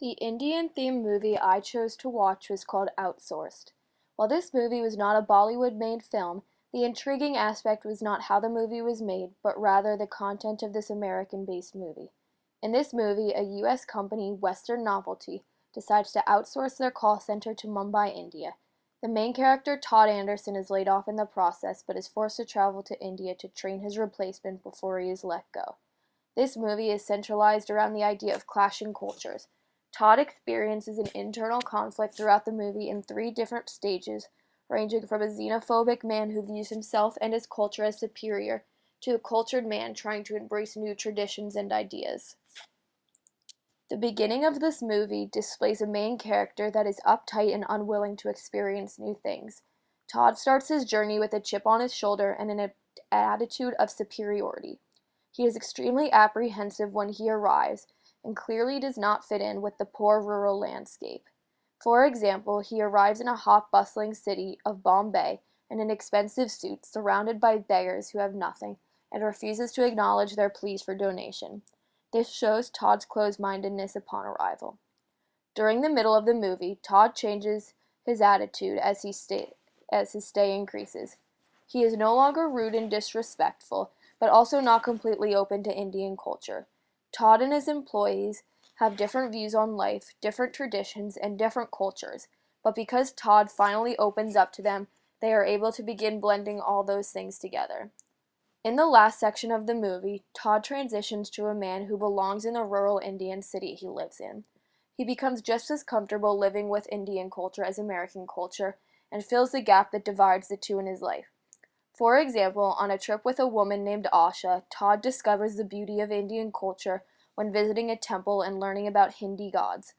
The Indian-themed movie I chose to watch was called Outsourced. While this movie was not a Bollywood-made film, the intriguing aspect was not how the movie was made, but rather the content of this American-based movie. In this movie, a U.S. company, Western Novelty, decides to outsource their call center to Mumbai, India. The main character, Todd Anderson, is laid off in the process, but is forced to travel to India to train his replacement before he is let go. This movie is centralized around the idea of clashing cultures. Todd experiences an internal conflict throughout the movie in three different stages, ranging from a xenophobic man who views himself and his culture as superior to a cultured man trying to embrace new traditions and ideas. The beginning of this movie displays a main character that is uptight and unwilling to experience new things. Todd starts his journey with a chip on his shoulder and an attitude of superiority. He is extremely apprehensive when he arrives, and clearly does not fit in with the poor rural landscape. For example, he arrives in a hot, bustling city of Bombay in an expensive suit, surrounded by beggars who have nothing, and refuses to acknowledge their pleas for donation. This shows Todd's closed-mindedness upon arrival. During the middle of the movie, Todd changes his attitude as his stay increases. He is no longer rude and disrespectful, but also not completely open to Indian culture. Todd and his employees have different views on life, different traditions, and different cultures, but because Todd finally opens up to them, they are able to begin blending all those things together. In the last section of the movie, Todd transitions to a man who belongs in the rural Indian city he lives in. He becomes just as comfortable living with Indian culture as American culture, and fills the gap that divides the two in his life. For example, on a trip with a woman named Asha, Todd discovers the beauty of Indian culture when visiting a temple and learning about Hindi gods.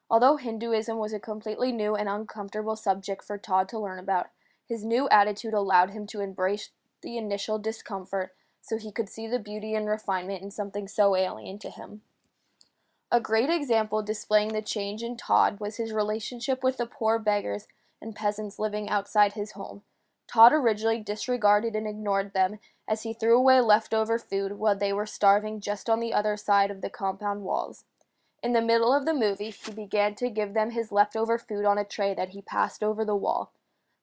Although Hinduism was a completely new and uncomfortable subject for Todd to learn about, his new attitude allowed him to embrace the initial discomfort so he could see the beauty and refinement in something so alien to him. A great example displaying the change in Todd was his relationship with the poor beggars and peasants living outside his home. Todd originally disregarded and ignored them as he threw away leftover food while they were starving just on the other side of the compound walls. In the middle of the movie, he began to give them his leftover food on a tray that he passed over the wall.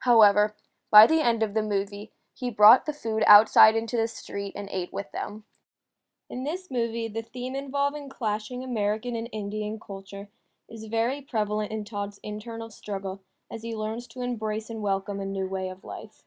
However, by the end of the movie, he brought the food outside into the street and ate with them. In this movie, the theme involving clashing American and Indian culture is very prevalent in Todd's internal struggle as he learns to embrace and welcome a new way of life.